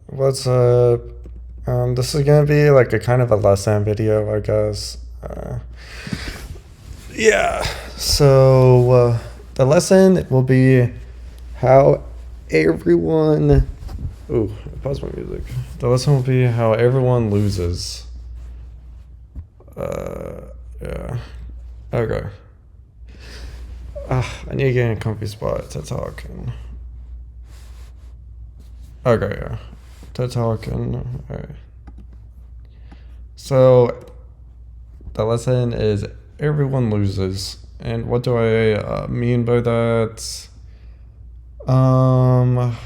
What's up? This is gonna be like a kind of a lesson video, I guess. Yeah. So the lesson will be how everyone. Ooh, pause my music. The lesson will be how everyone loses. Yeah. Okay. I need to get in a comfy spot to talk. Okay, yeah. To talk and. Alright. So the lesson is everyone loses. And what do I mean by that? Um,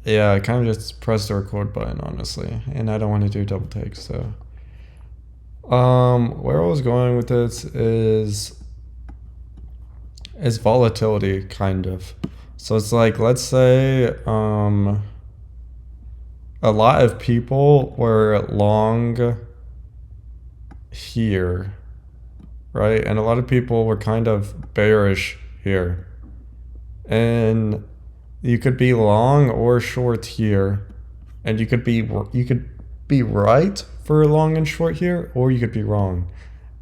yeah, I kind of just pressed the record button, honestly, and I don't want to do double takes. So, where I was going with this is volatility, kind of. So it's like, let's say, a lot of people were long here, right? And a lot of people were kind of bearish here. And you could be long or short here. And you could be right for long and short here, or you could be wrong.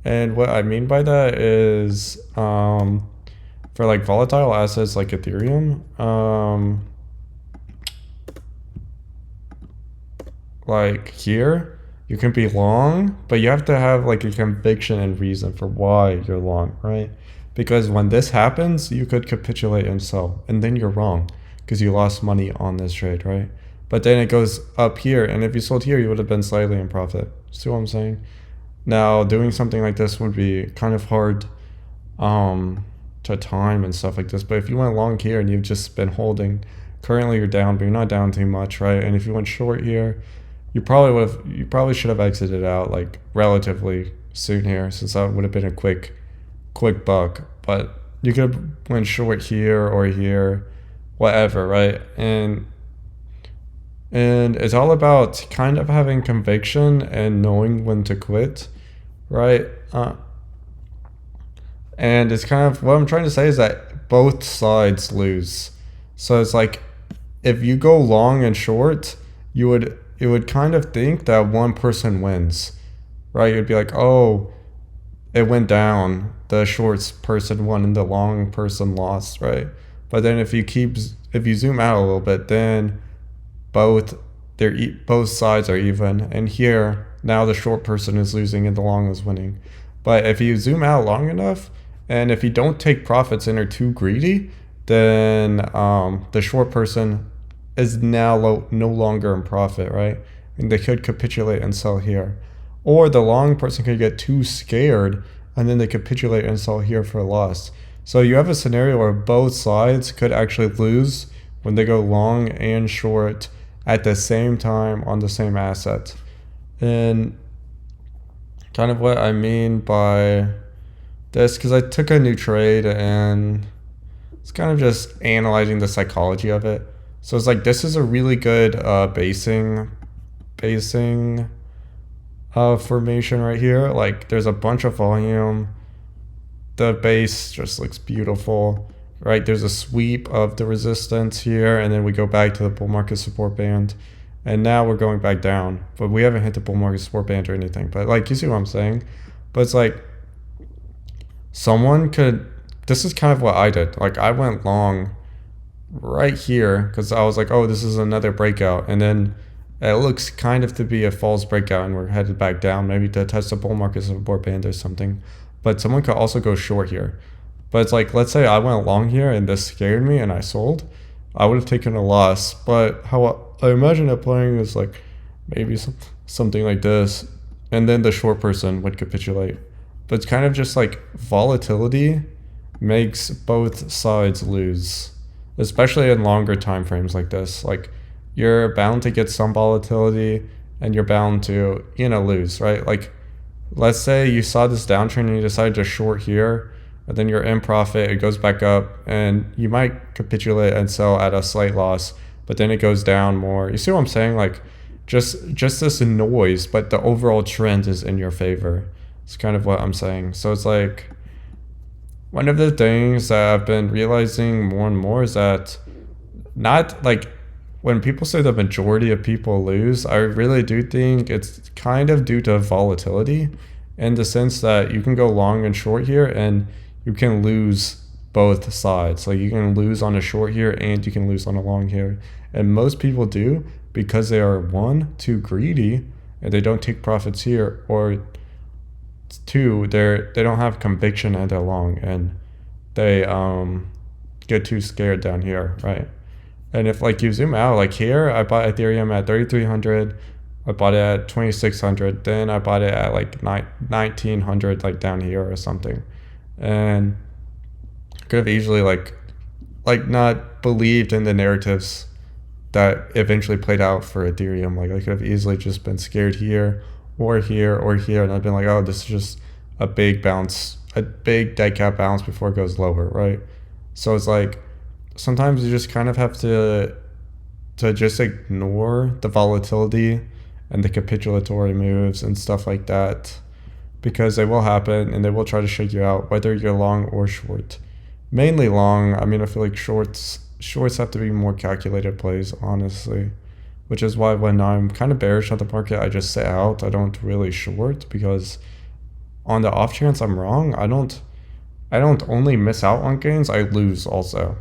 And what I mean by that is for like volatile assets like Ethereum, like here, you can be long, but you have to have like a conviction and reason for why you're long, right? Because when this happens, you could capitulate and sell, and then you're wrong because you lost money on this trade, right? But then it goes up here, and if you sold here, you would have been slightly in profit. See what I'm saying? Now, doing something like this would be kind of hard to time and stuff like this. But if you went long here and you've just been holding, currently you're down, but you're not down too much, right? And if you went short here, you probably should have exited out like relatively soon here, since that would have been a quick buck. But you could have went short here or here, whatever, right? And it's all about kind of having conviction and knowing when to quit, right? And it's kind of what I'm trying to say is that both sides lose. So it's like if you go long and short, it would kind of think that one person wins, right? You'd be like, oh, it went down, the short person won and the long person lost, right? But then if you zoom out a little bit, then both both sides are even, and here now the short person is losing and the long is winning. But if you zoom out long enough, and if you don't take profits and are too greedy, then the short person is now no longer in profit, right? And they could capitulate and sell here, or the long person could get too scared and then they capitulate and sell here for a loss. So you have a scenario where both sides could actually lose when they go long and short at the same time on the same asset. And kind of what I mean by this, because I took a new trade and it's kind of just analyzing the psychology of it. So it's like this is a really good basing formation right here. Like there's a bunch of volume. The base just looks beautiful, right? There's a sweep of the resistance here, and then we go back to the bull market support band, and now we're going back down, but we haven't hit the bull market support band or anything. But like, you see what I'm saying? But it's like someone could. This is kind of what I did. Like I went long right here because I was like, oh, this is another breakout, and then it looks kind of to be a false breakout, and we're headed back down, maybe to test the bull market support band or something. But someone could also go short here. But it's like, let's say I went long here and this scared me and I sold, I would have taken a loss. But how I imagine it playing is like maybe something like this, and then the short person would capitulate. But it's kind of just like volatility makes both sides lose, especially in longer time frames like this. Like you're bound to get some volatility and you're bound to, lose, right? Like let's say you saw this downtrend and you decided to short here, and then you're in profit, it goes back up, and you might capitulate and sell at a slight loss, but then it goes down more. You see what I'm saying? Like just this noise, but the overall trend is in your favor. It's kind of what I'm saying. So it's like one of the things that I've been realizing more and more is that not like when people say the majority of people lose, I really do think it's kind of due to volatility, in the sense that you can go long and short here and you can lose both sides. Like you can lose on a short here and you can lose on a long here. And most people do because they are one, too greedy and they don't take profits here, or two, they don't have conviction at their long and they get too scared down here, right? And if like you zoom out, like here, I bought Ethereum at 3,300, I bought it at 2,600, then I bought it at like 1,900, like down here or something, and I could have easily like not believed in the narratives that eventually played out for Ethereum. Like I could have easily just been scared here or here or here, and I've been like, oh, this is just a big bounce, a big dead cat bounce before it goes lower, right? So it's like sometimes you just kind of have to just ignore the volatility and the capitulatory moves and stuff like that, because they will happen and they will try to shake you out, whether you're long or short. Mainly long. I mean, I feel like shorts have to be more calculated plays, honestly, which is why when I'm kind of bearish at the market, I just sit out. I don't really short, because on the off chance I'm wrong, I don't only miss out on gains, I lose also,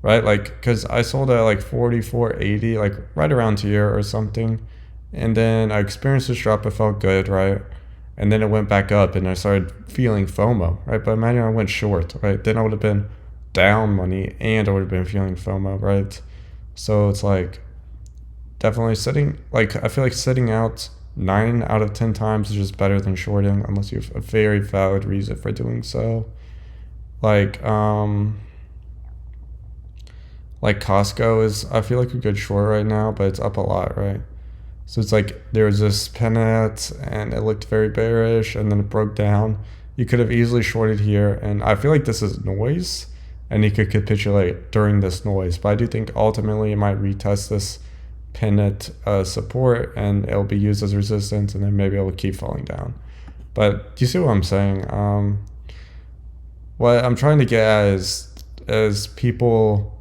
right? Like, because I sold at like 44.80, like right around here or something, and then I experienced this drop. It felt good, right? And then it went back up and I started feeling FOMO, right? But imagine I went short, right? Then I would have been down money and I would have been feeling FOMO, right? So it's like definitely sitting, like I feel like sitting out 9 out of 10 times is just better than shorting, unless you have a very valid reason for doing so. Like Costco is, I feel like a good short right now, but it's up a lot, right? So it's like there was this pennant and it looked very bearish and then it broke down. You could have easily shorted here, and I feel like this is noise and you could capitulate during this noise. But I do think ultimately it might retest this pennant support and it'll be used as resistance, and then maybe it will keep falling down. But do you see what I'm saying? What I'm trying to get at is, as people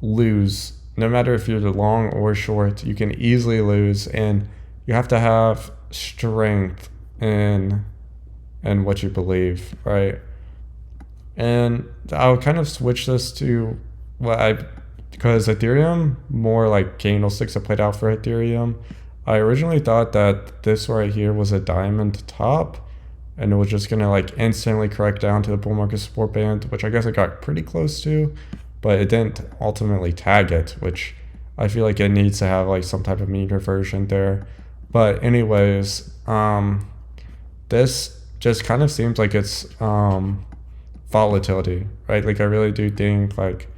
lose, no matter if you're long or short, you can easily lose, and you have to have strength in what you believe, right? And I'll kind of switch this to because Ethereum, more like candlesticks that played out for Ethereum. I originally thought that this right here was a diamond top, and it was just gonna like instantly correct down to the bull market support band, which I guess it got pretty close to, but it didn't ultimately tag it, which I feel like it needs to have like some type of mean reversion there. But anyways, this just kind of seems like it's volatility, right? Like I really do think like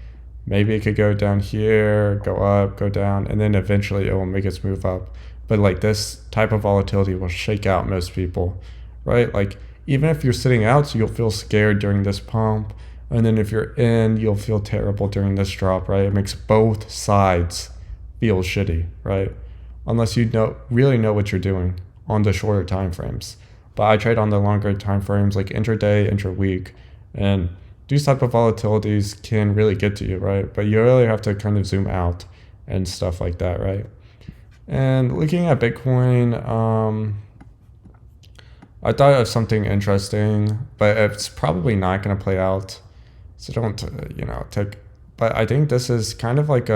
maybe it could go down here, go up, go down, and then eventually it will make its move up. But like this type of volatility will shake out most people, right? Like even if you're sitting out, so you'll feel scared during this pump, and then if you're in, you'll feel terrible during this drop, right? It makes both sides feel shitty, right? Unless you really know what you're doing on the shorter time frames. But I trade on the longer time frames, like intraday, intraweek, and these type of volatilities can really get to you, right? But you really have to kind of zoom out and stuff like that, right? And looking at Bitcoin, I thought of something interesting, but it's probably not going to play out. So don't, take, but I think this is kind of like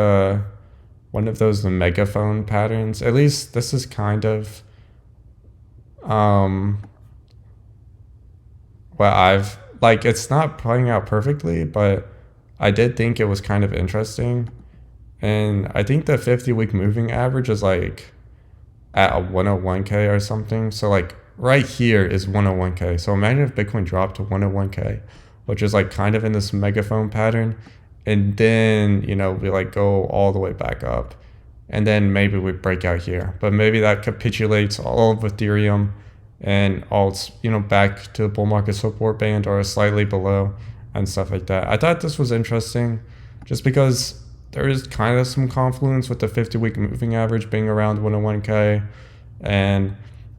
one of those megaphone patterns. At least this is kind of, what I've, like, it's not playing out perfectly, but I did think it was kind of interesting. And I think the 50-week moving average is like at a 101K or something. So like right here is 101K. So imagine if Bitcoin dropped to 101K, which is like kind of in this megaphone pattern. And then, we like go all the way back up. And then maybe we break out here. But maybe that capitulates all of Ethereum and alts, back to the bull market support band or slightly below and stuff like that. I thought this was interesting just because there is kind of some confluence with the 50-week moving average being around 101K. And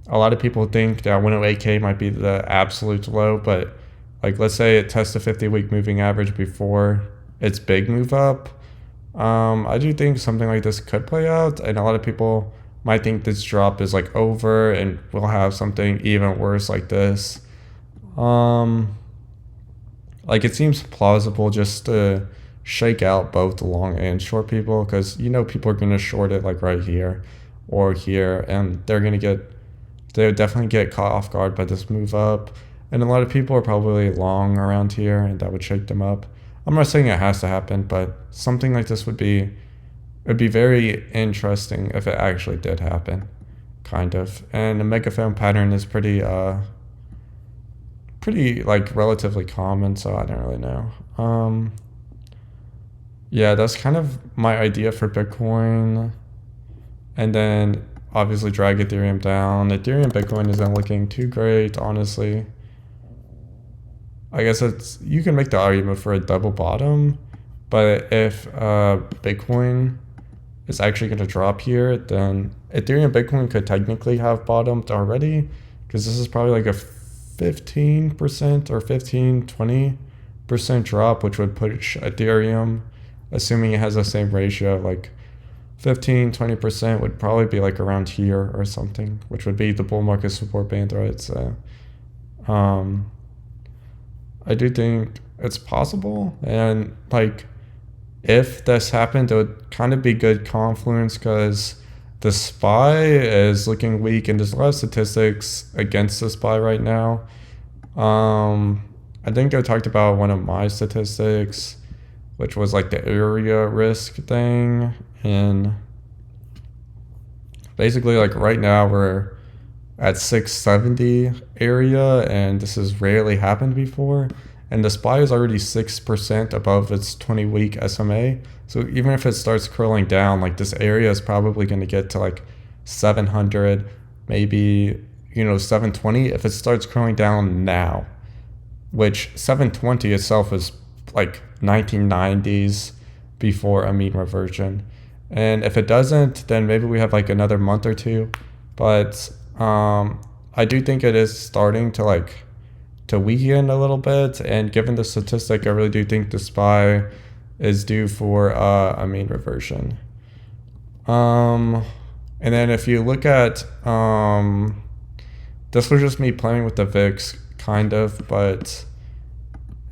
a lot of people think that 108K might be the absolute low, but like let's say it tests the 50-week moving average before its big move up, I do think something like this could play out, and a lot of people might think this drop is like over and we'll have something even worse like this. Um, like it seems plausible just to shake out both the long and short people, because people are gonna short it like right here or here, and they would definitely get caught off guard by this move up. And a lot of people are probably long around here, and that would shake them up. I'm not saying it has to happen, but something like this would be very interesting if it actually did happen, kind of. And the megaphone pattern is pretty like relatively common, so I don't really know. Yeah, that's kind of my idea for Bitcoin. And then obviously drag Ethereum down. Ethereum Bitcoin isn't looking too great, honestly. I guess you can make the argument for a double bottom, but if Bitcoin is actually going to drop here, then Ethereum Bitcoin could technically have bottomed already, because this is probably like a 15% or 20% drop, which would push Ethereum, assuming it has the same ratio, like 15-20% would probably be like around here or something, which would be the bull market support band, right? So I do think it's possible, and like if this happened, it would kind of be good confluence, because the SPY is looking weak and there's a lot of statistics against the SPY right now. I think I talked about one of my statistics, which was like the area risk thing, and basically like right now we're at 670 area, and this has rarely happened before, and the SPY is already 6% above its 20-week SMA. So even if it starts curling down, like this area is probably going to get to like 700, maybe 720 if it starts curling down now, which 720 itself is like 1990s before a mean reversion. And if it doesn't, then maybe we have like another month or two. But I do think it is starting to weaken a little bit, and given the statistic, I really do think the SPY is due for a mean reversion. And then if you look at this was just me playing with the VIX kind of, but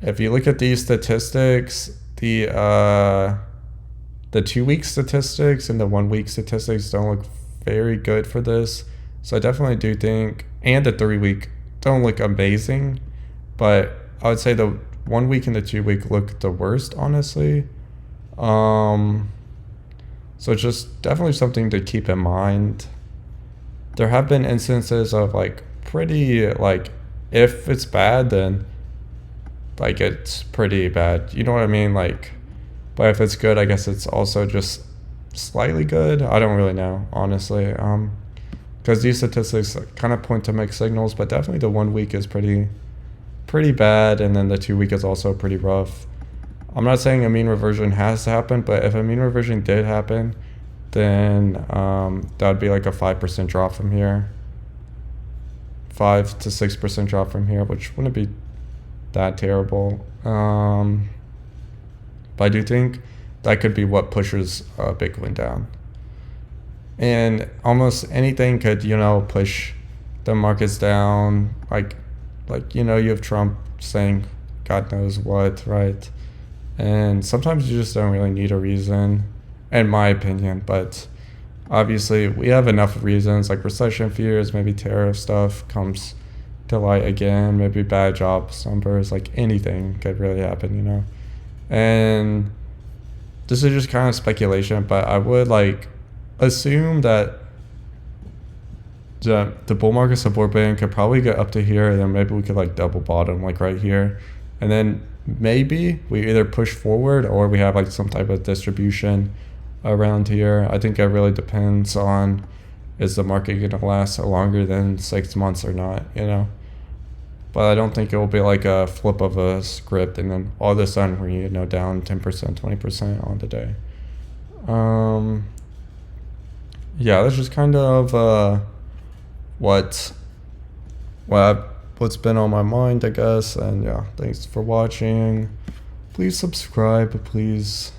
if you look at these statistics, the 2-week statistics and the 1-week statistics don't look very good for this. So I definitely do think, and the 3-week don't look amazing, but I would say the 1 week and the 2 week look the worst, honestly. So it's just definitely something to keep in mind. There have been instances of if it's bad, then it's pretty bad. You know what I mean? But if it's good, I guess it's also just slightly good. I don't really know, honestly. Because these statistics kind of point to mixed signals, but definitely the 1 week is pretty bad, and then the 2 week is also pretty rough. I'm not saying a mean reversion has to happen, but if a mean reversion did happen, then that would be like a 5% drop from here. 5 to 6% drop from here, which wouldn't be that terrible. But I do think that could be what pushes Bitcoin down. And almost anything could, push the markets down. You have Trump saying God knows what, right? And sometimes you just don't really need a reason, in my opinion. But obviously, we have enough reasons, like recession fears, maybe tariff stuff comes to light again, maybe bad jobs numbers, anything could really happen, And this is just kind of speculation, but I would assume that the bull market support band could probably get up to here, and then maybe we could double bottom right here, and then maybe we either push forward or we have some type of distribution around here. I think it really depends on, is the market going to last longer than 6 months or not, But I don't think it will be like a flip of a script and then all of a sudden we're down 10%, 20% on the day. Yeah, that's just kind of what's been on my mind, I guess. And yeah, thanks for watching. Please subscribe, please.